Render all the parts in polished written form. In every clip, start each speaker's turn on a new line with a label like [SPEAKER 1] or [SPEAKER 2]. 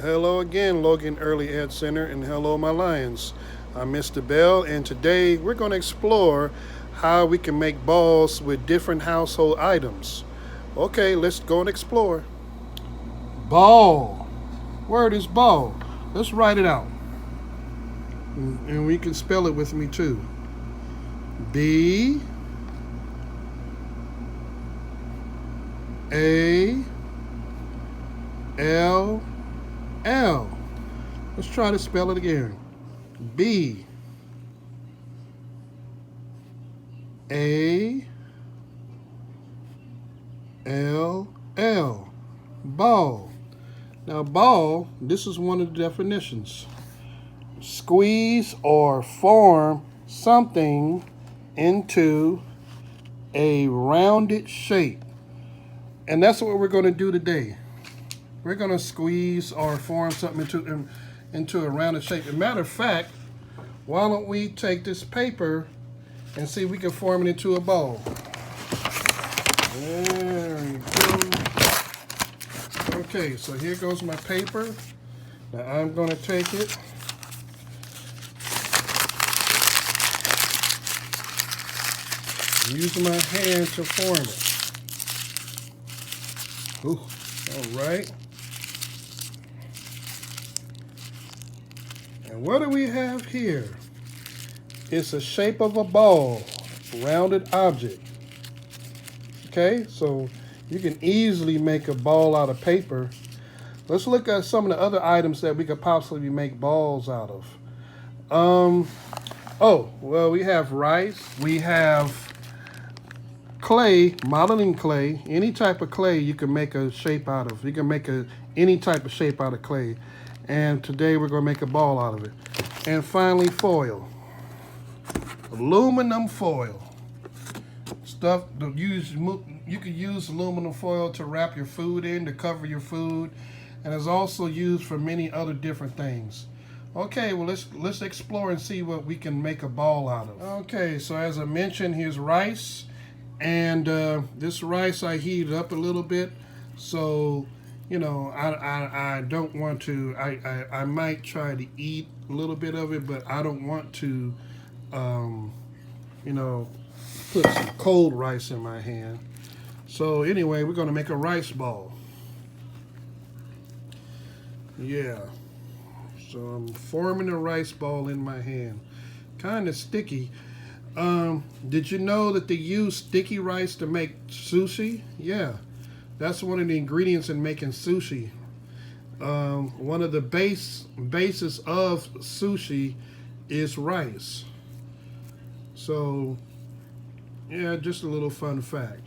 [SPEAKER 1] Hello again, Logan Early Ed Center, and hello, my Lions. I'm Mr. Bell, and today we're going to explore how we can make balls with different household items. Okay, let's go and explore. Ball. Word is ball. Let's write it out. And we can spell it with me too. B A L L. Let's try to spell it again. B A L L. Ball. Now, ball, this is one of the definitions. Squeeze or form something into a rounded shape. And that's what we're going to do today. We're going to squeeze or form something into a rounded shape. As a matter of fact, why don't we take this paper and see if we can form it into a ball. There we go. Okay, so here goes my paper. Now I'm going to take it. Use my hand to form it. Ooh, all right. And what do we have here? It's a shape of a ball, rounded object. Okay, so you can easily make a ball out of paper. Let's look at some of the other items that we could possibly make balls out of. Oh, well, we have rice. We have clay, modeling clay. Any type of clay you can make a shape out of. You can make any type of shape out of clay. And today we're going to make a ball out of it. And finally, foil. Aluminum foil. You could use aluminum foil to wrap your food in, to cover your food, and is also used for many other different things. Okay, well let's explore and see what we can make a ball out of. Okay, so as I mentioned, here's rice, and this rice I heated up a little bit, so you know I don't want to. I might try to eat a little bit of it, but I don't want to, you know, put some cold rice in my hand. So anyway, we're going to make a rice ball. Yeah. So I'm forming a rice ball in my hand. Kind of sticky. Did you know that they use sticky rice to make sushi? Yeah. That's one of the ingredients in making sushi. One of the bases of sushi is rice. So, yeah, just a little fun fact.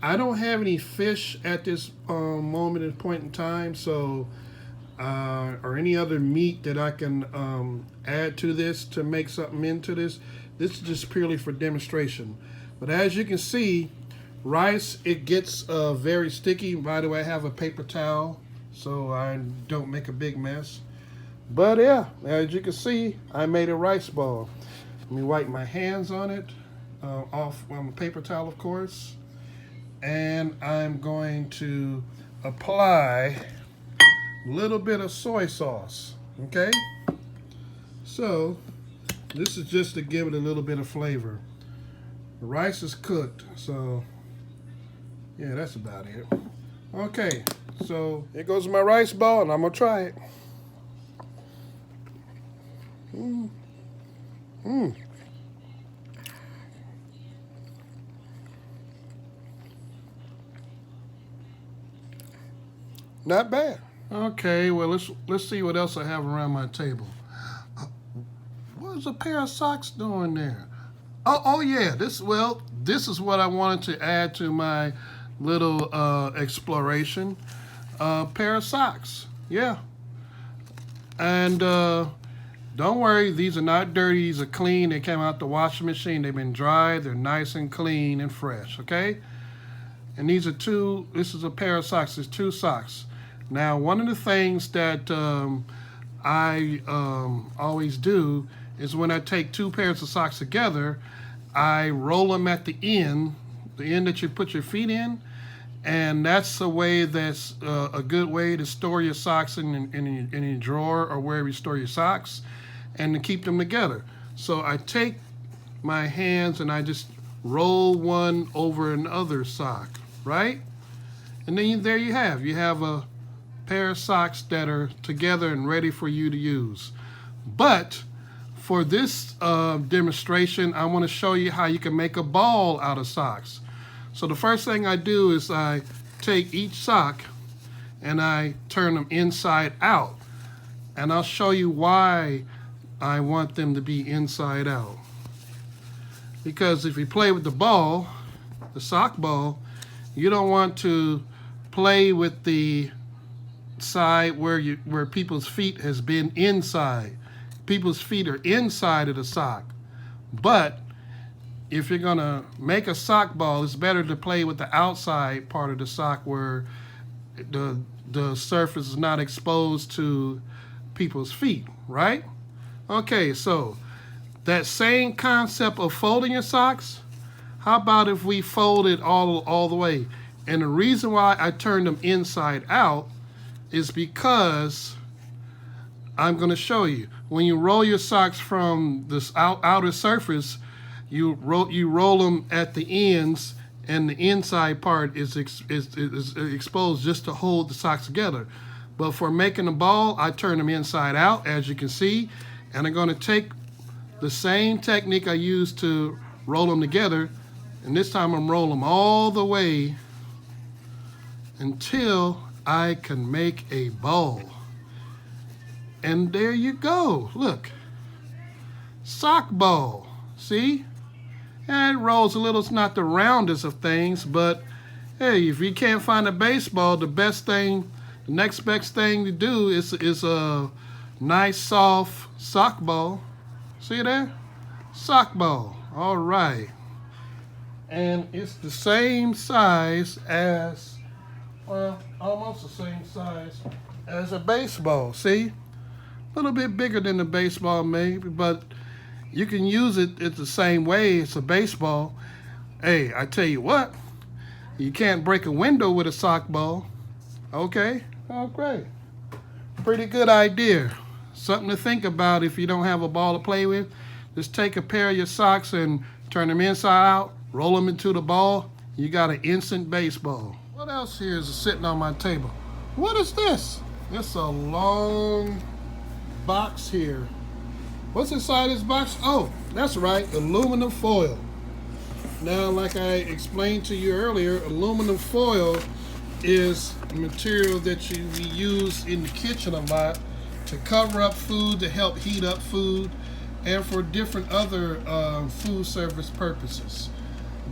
[SPEAKER 1] I don't have any fish at this moment and point in time, so or any other meat that I can add to this to make something into this. This is just purely for demonstration. But as you can see, rice, it gets very sticky. By the way, I have a paper towel so I don't make a big mess. But yeah, as you can see, I made a rice ball. Let me wipe my hands on it, off on a paper towel, of course. And I'm going to apply a little bit of soy sauce, okay? So, this is just to give it a little bit of flavor. The rice is cooked, so yeah, that's about it. Okay, so here goes my rice ball, and I'm gonna try it. Not bad. Okay, well let's see what else I have around my table. What's a pair of socks doing there? Oh yeah, this is what I wanted to add to my little exploration. Pair of socks. Yeah. And don't worry, these are not dirty, these are clean. They came out the washing machine, they've been dried, they're nice and clean and fresh, okay? And this is a pair of socks, there's two socks. Now, one of the things that I always do is when I take two pairs of socks together, I roll them at the end that you put your feet in, And that's a way that's a good way to store your socks in your drawer or wherever you store your socks and to keep them together. So I take my hands and I just roll one over another sock, right? And then there you have a pair of socks that are together and ready for you to use. But for this demonstration, I want to show you how you can make a ball out of socks. So the first thing I do is I take each sock and I turn them inside out. And I'll show you why I want them to be inside out. Because if you play with the ball, the sock ball, you don't want to play with the side where people's feet has been inside. People's feet are inside of the sock. But if you're gonna make a sock ball, it's better to play with the outside part of the sock where the surface is not exposed to people's feet, right? Okay, so that same concept of folding your socks, how about if we fold it all the way? And the reason why I turned them inside out is because I'm going to show you. When you roll your socks from this outer surface, you roll them at the ends, and the inside part is exposed just to hold the socks together. But for making a ball, I turn them inside out, as you can see, and I'm going to take the same technique I used to roll them together, and this time I'm rolling them all the way until I can make a ball. And there you go. Look. Sock ball. See? And it rolls a little. It's not the roundest of things, but hey, if you can't find a baseball, the next best thing to do is a nice soft sock ball. See there? Sock ball. All right. And it's the same size as, well, almost the same size as a baseball. See? A little bit bigger than the baseball maybe, but you can use it the same way. It's a baseball. Hey, I tell you what, you can't break a window with a sock ball. Okay? Oh, great. Pretty good idea. Something to think about if you don't have a ball to play with. Just take a pair of your socks and turn them inside out, roll them into the ball. You got an instant baseball. What else here is sitting on my table? What is this? It's a long box here. What's inside this box? Oh, that's right, aluminum foil. Now, like I explained to you earlier, aluminum foil is a material that you use in the kitchen a lot to cover up food, to help heat up food, and for different other food service purposes.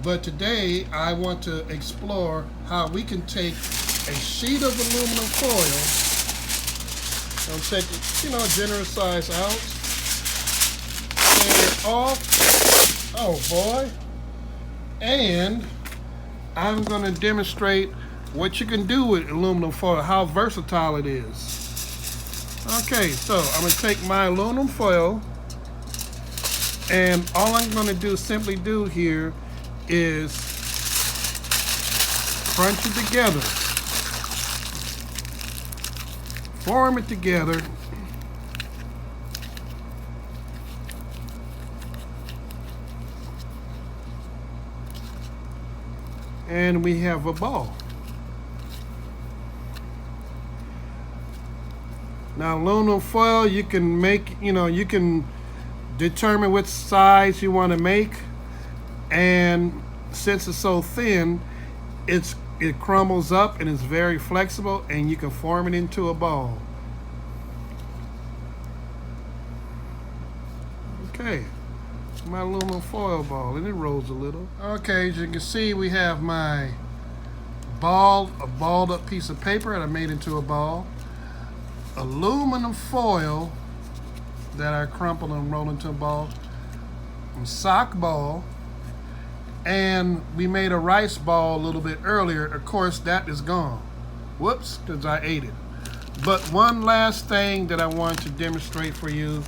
[SPEAKER 1] But today, I want to explore how we can take a sheet of aluminum foil. I'll take it, generous size out. Tear it off. Oh boy. And I'm going to demonstrate what you can do with aluminum foil, how versatile it is. Okay, so I'm going to take my aluminum foil, and all I'm going to simply do here is crunch it together. Form it together. And we have a ball. Now, aluminum foil, you can make, you can determine which size you want to make. And since it's so thin, it crumbles up and it's very flexible, and you can form it into a ball. Okay, my aluminum foil ball, and it rolls a little. Okay, as you can see, we have my ball, a balled up piece of paper that I made into a ball. Aluminum foil that I crumpled and rolled into a ball. A sock ball. And we made a rice ball a little bit earlier. Of course, that is gone. Whoops, because I ate it. But one last thing that I want to demonstrate for you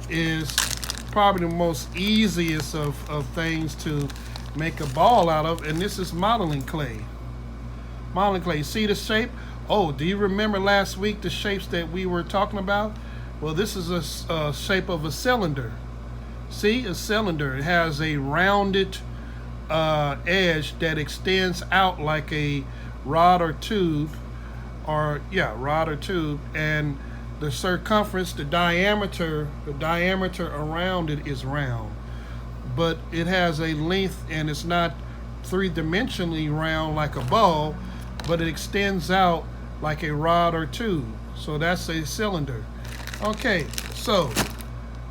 [SPEAKER 1] is probably the most easiest of things to make a ball out of, and this is modeling clay. Modeling clay. See the shape? Oh, do you remember last week the shapes that we were talking about? Well, this is a shape of a cylinder. See, a cylinder. It has a rounded edge that extends out like a rod or tube, rod or tube, and the circumference, the diameter around it is round, but it has a length, and it's not three-dimensionally round like a ball, but it extends out like a rod or tube. So that's a cylinder. Okay, so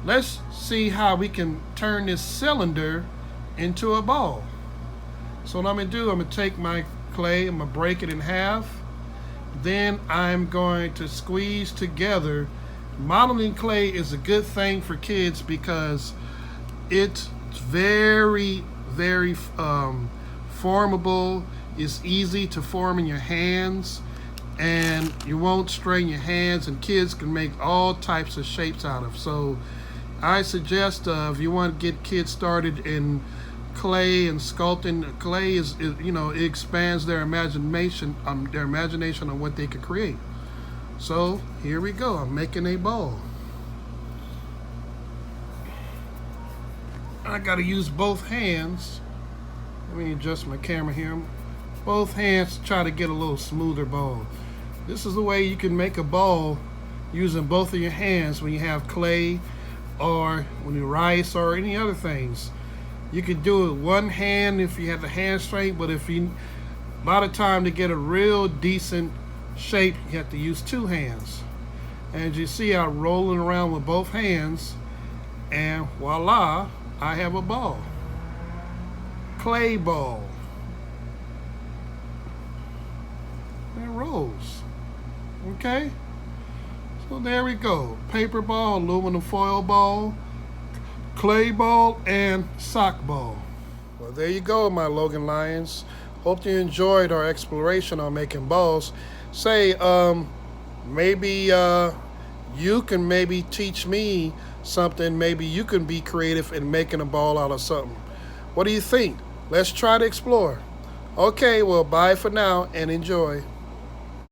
[SPEAKER 1] let's see how we can turn this cylinder into a ball. So what I'm gonna do, I'm gonna take my clay, I'm gonna break it in half, then I'm going to squeeze together. Modeling clay is a good thing for kids because it's very, very formable. It's easy to form in your hands, and you won't strain your hands, and kids can make all types of shapes out of. So I suggest if you want to get kids started in clay and sculpting, clay is it expands their imagination on what they could create. So here we go. I'm making a ball. I got to use both hands. Let me adjust my camera here. Both hands to try to get a little smoother ball. This is the way you can make a ball using both of your hands when you have clay or when you rice or any other things. You can do it one hand if you have the hand strength, but if you, a lot of time to get a real decent shape, you have to use two hands. And you see, I'm rolling around with both hands, and voila, I have a ball. Clay ball. It rolls. Okay? So there we go. Paper ball, aluminum foil ball, clay ball, and sock ball. Well, there you go, my Logan Lions. Hope you enjoyed our exploration on making balls. Say, maybe you can maybe teach me something. Maybe you can be creative in making a ball out of something. What do you think? Let's try to explore. Okay, well, bye for now and enjoy.